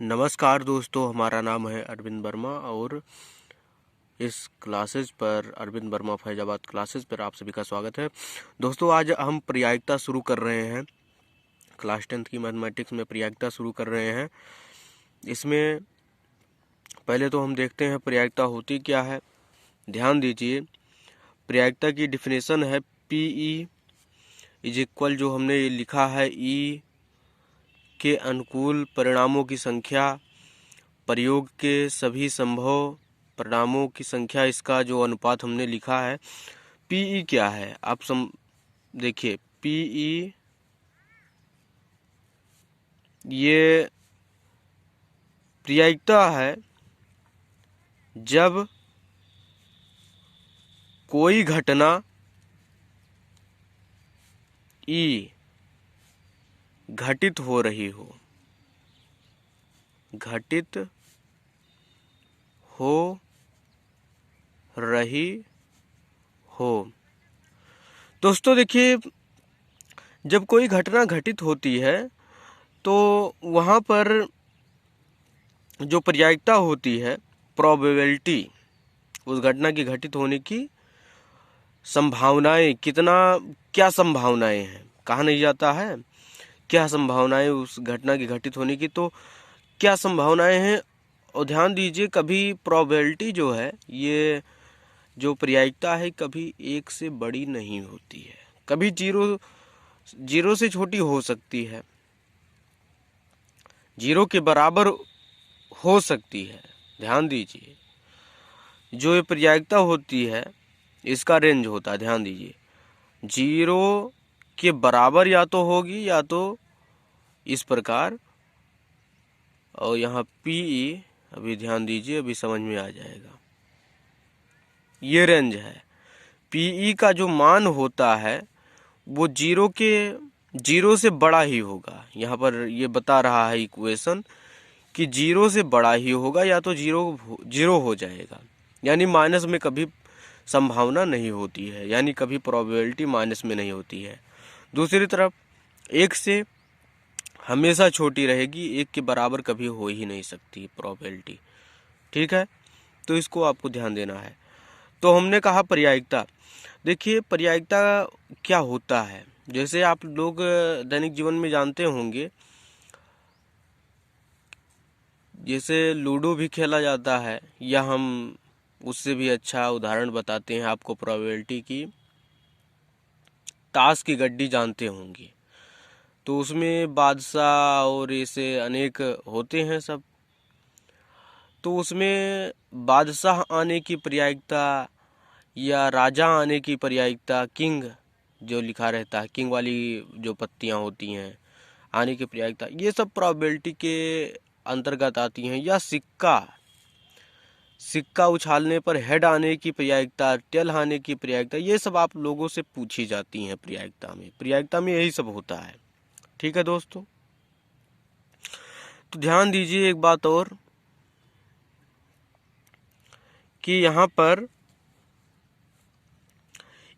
नमस्कार दोस्तों, हमारा नाम है अरविंद वर्मा और इस क्लासेस पर अरविंद वर्मा फैजाबाद क्लासेस पर आप सभी का स्वागत है। दोस्तों, आज हम प्रायिकता शुरू कर रहे हैं। क्लास 10th की मैथमेटिक्स में प्रायिकता शुरू कर रहे हैं। इसमें पहले तो हम देखते हैं प्रायिकता होती क्या है। ध्यान दीजिए, प्रायिकता की डिफिनेशन है PE इज इक्वल, जो हमने ये लिखा है, E के अनुकूल परिणामों की संख्या, प्रयोग के सभी संभव परिणामों की संख्या, इसका जो अनुपात हमने लिखा है। PE क्या है आप देखिए, PE ये प्रायिकता है जब कोई घटना E घटित हो रही हो, घटित हो रही हो। दोस्तों देखिए, जब कोई घटना घटित होती है तो वहाँ पर जो प्रायिकता होती है, प्रोबेबिलिटी, उस घटना की घटित होने की संभावनाएं, क्या संभावनाएं हैं, कहा नहीं जाता है क्या संभावनाएं उस घटना की घटित होने की, तो क्या संभावनाएं हैं। और ध्यान दीजिए, कभी प्रोबेबिलिटी जो है, ये जो प्रायिकता है, कभी एक से बड़ी नहीं होती है, कभी जीरो से छोटी हो सकती है, जीरो के बराबर हो सकती है। ध्यान दीजिए, जो ये प्रायिकता होती है इसका रेंज होता है, ध्यान दीजिए, जीरो के बराबर या तो होगी या तो इस प्रकार, और यहाँ PE, अभी ध्यान दीजिए, अभी समझ में आ जाएगा, ये रेंज है। PE का जो मान होता है वो जीरो से बड़ा ही होगा। यहाँ पर ये बता रहा है इक्वेशन कि जीरो से बड़ा ही होगा या तो जीरो हो जाएगा, यानी माइनस में कभी संभावना नहीं होती है, यानी कभी प्रोबेबिलिटी माइनस में नहीं होती है। दूसरी तरफ एक से हमेशा छोटी रहेगी, एक के बराबर कभी हो ही नहीं सकती प्रोबेबिलिटी। ठीक है, तो इसको आपको ध्यान देना है। तो हमने कहा प्रायिकता। देखिए, प्रायिकता क्या होता है, जैसे आप लोग दैनिक जीवन में जानते होंगे, जैसे लूडो भी खेला जाता है, या हम उससे भी अच्छा उदाहरण बताते हैं आपको प्रोबेबिलिटी की, ताश की गड्डी जानते होंगे, तो उसमें बादशाह और ऐसे अनेक होते हैं सब, तो उसमें बादशाह आने की प्रायिकता या राजा आने की प्रायिकता, किंग जो लिखा रहता है, किंग वाली जो पत्तियां होती हैं, आने की प्रायिकता, ये सब प्रोबेबिलिटी के अंतर्गत आती हैं। या सिक्का उछालने पर हेड आने की प्रायिकता, टेल आने की प्रायिकता, ये सब आप लोगों से पूछी जाती हैं प्रायिकता में यही सब होता है। ठीक है दोस्तों, तो ध्यान दीजिए एक बात और, कि यहाँ पर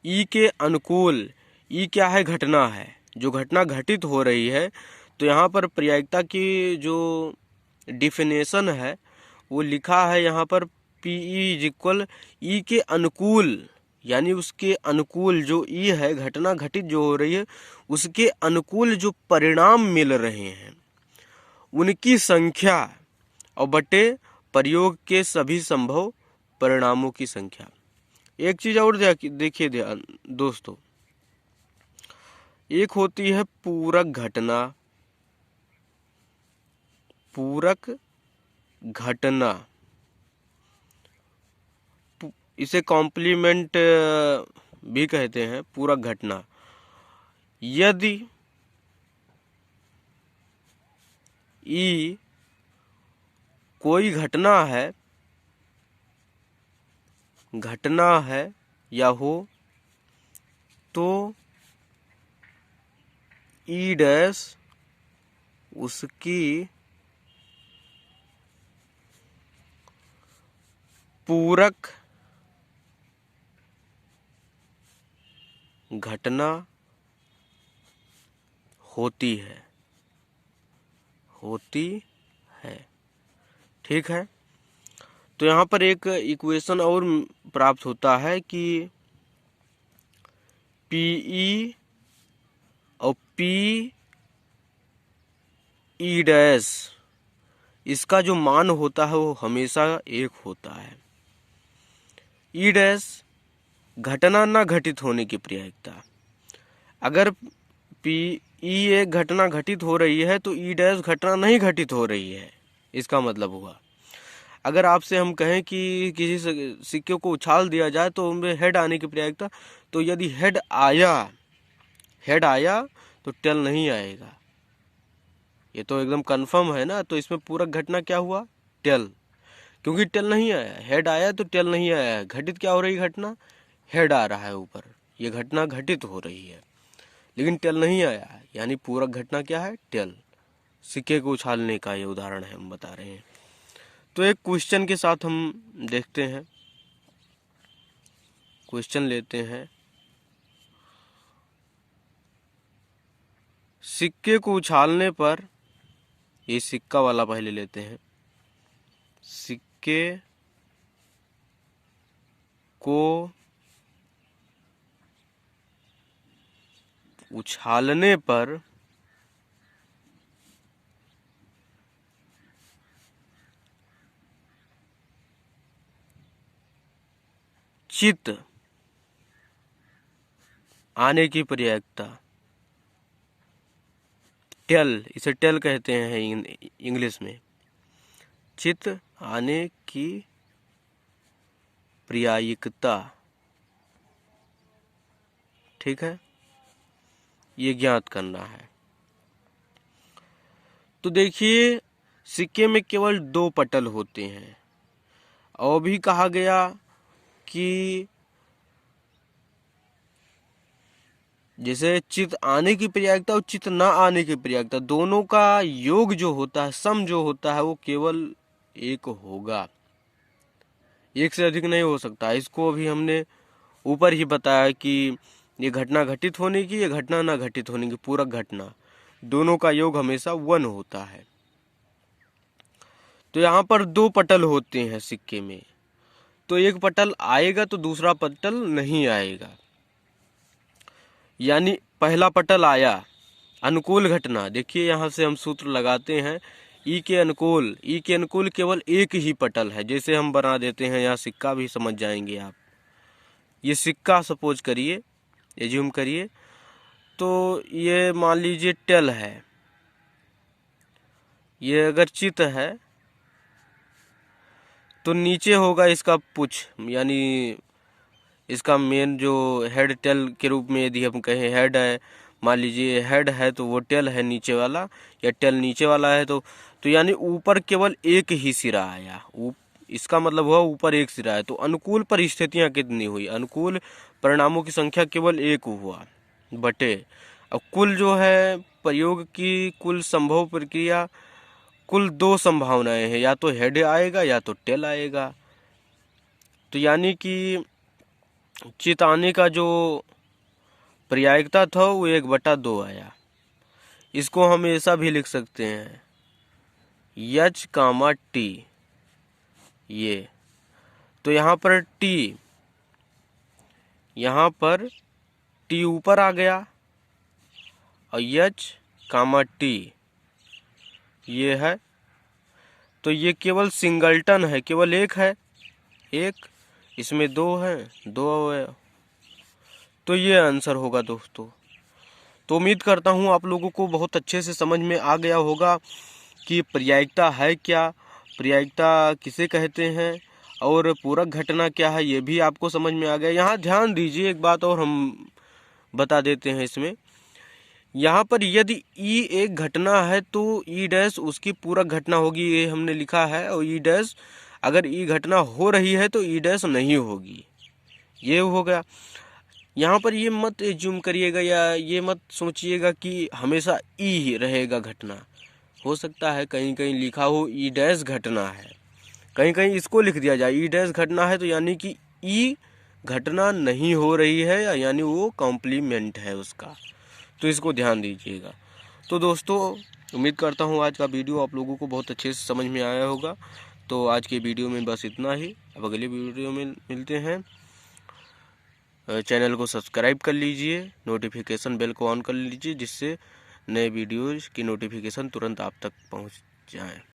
ई के अनुकूल, ई क्या है, घटना है, जो घटना घटित हो रही है, तो यहाँ पर प्रायिकता की जो डिफिनेशन है वो लिखा है यहाँ पर, PE इज इक्वल, ई के अनुकूल, यानी उसके अनुकूल जो ई है, घटना घटित जो हो रही है उसके अनुकूल जो परिणाम मिल रहे हैं उनकी संख्या, और बटे प्रयोग के सभी संभव परिणामों की संख्या। एक चीज और देखिए ध्यान दोस्तों, एक होती है पूरक घटना, पूरक घटना, इसे कॉम्प्लीमेंट भी कहते हैं, पूरक घटना। यदि ई कोई घटना है या हो, तो ई डैश उसकी पूरक घटना होती है। है। ठीक है, तो यहाँ पर एक इक्वेशन और प्राप्त होता है कि पीई और पी ई डैश, इसका जो मान होता है वो हमेशा एक होता है। ई डैश घटना न घटित होने की प्रायिकता। अगर पी ई एक घटना घटित हो रही है तो ई डैश घटना नहीं घटित हो रही है, इसका मतलब हुआ। अगर आपसे हम कहें कि किसी सिक्के को उछाल दिया जाए तो उनमें हेड आने की प्रायिकता, तो यदि हेड आया तो टेल नहीं आएगा, ये तो एकदम कंफर्म है ना। तो इसमें पूरक घटना क्या हुआ? टेल, क्योंकि टेल नहीं आया। हेड आया तो टेल नहीं आया। घटित क्या हो रही घटना? हेड आ रहा है ऊपर, ये घटना घटित हो रही है, लेकिन टेल नहीं आया, यानी पूरक घटना क्या है? टेल। सिक्के को उछालने का ये उदाहरण है, हम बता रहे हैं। तो एक क्वेश्चन के साथ हम देखते हैं, क्वेश्चन लेते हैं। सिक्के को उछालने पर, ये सिक्का वाला पहले लेते हैं। सिक्के को उछालने पर चित आने की प्रायिकता, टेल, इसे टेल कहते हैं इंग्लिश में। चित आने की प्रायिकता, ठीक है, ये ज्ञात करना है। तो देखिए, सिक्के में केवल 2 पटल होते हैं, और भी कहा गया कि जैसे चित आने की प्रायिकता और चित न आने की प्रायिकता, दोनों का योग जो होता है, सम जो होता है, वो केवल 1 होगा, 1 से अधिक नहीं हो सकता। इसको अभी हमने ऊपर ही बताया कि ये घटना घटित होने की, ये घटना न घटित होने की, पूरक घटना, दोनों का योग हमेशा 1 होता है। तो यहाँ पर 2 पटल होते हैं सिक्के में, तो एक पटल आएगा तो दूसरा पटल नहीं आएगा। यानी पहला पटल आया, अनुकूल घटना। देखिए यहाँ से हम सूत्र लगाते हैं, ई के अनुकूल केवल एक ही पटल है। जैसे हम बना देते हैं, यहाँ सिक्का भी समझ जाएंगे आप। ये सिक्का सपोज करिए, एज्यूम करिए, तो ये मान लीजिए टेल है, ये अगर चित है तो नीचे होगा इसका पुछ, यानी इसका मेन जो हेड टेल के रूप में यदि हम कहें हेड है, मान लीजिए हेड है तो वो टेल है नीचे वाला, या टेल नीचे वाला है तो यानी ऊपर केवल एक ही सिरा आया। इसका मतलब हुआ ऊपर एक सिरा है। तो अनुकूल परिस्थितियां कितनी हुई? अनुकूल परिणामों की संख्या केवल 1 हुआ बटे, अब कुल जो है प्रयोग की कुल संभव प्रक्रिया, कुल 2 संभावनाएं हैं, या तो हेड आएगा या तो टेल आएगा। तो यानी कि चित आने का जो प्रायिकता था वो 1/2 आया। इसको हम ऐसा भी लिख सकते हैं, H, T, ये तो यहाँ पर T ऊपर आ गया, और H, T ये है, तो ये केवल सिंगलटन है, केवल एक है, एक, इसमें 2 है, 2 है। तो ये आंसर होगा दोस्तों। तो उम्मीद करता हूँ आप लोगों को बहुत अच्छे से समझ में आ गया होगा कि प्रायिकता है क्या, प्रायिकता किसे कहते हैं, और पूरक घटना क्या है, ये भी आपको समझ में आ गया। यहाँ ध्यान दीजिए, एक बात और हम बता देते हैं इसमें। यहाँ पर यदि ई एक घटना है तो ई डैश उसकी पूरक घटना होगी, ये हमने लिखा है। और ई डैश अगर ई घटना हो रही है तो ई डैश नहीं होगी, ये हो गया। यहाँ पर ये मत एज्यूम करिएगा या ये मत सोचिएगा कि हमेशा ई ही रहेगा घटना। हो सकता है कहीं कहीं लिखा हो ई डैश घटना है, कहीं कहीं इसको लिख दिया जाए ई डैश घटना है, तो यानी कि ई घटना नहीं हो रही है, यानी वो कॉम्प्लीमेंट है उसका। तो इसको ध्यान दीजिएगा। तो दोस्तों उम्मीद करता हूँ आज का वीडियो आप लोगों को बहुत अच्छे से समझ में आया होगा। तो आज के वीडियो में बस इतना ही। अब अगले वीडियो में मिलते हैं। चैनल को सब्सक्राइब कर लीजिए, नोटिफिकेशन बेल को ऑन कर लीजिए, जिससे नए वीडियोज़ की नोटिफिकेशन तुरंत आप तक पहुँच जाए।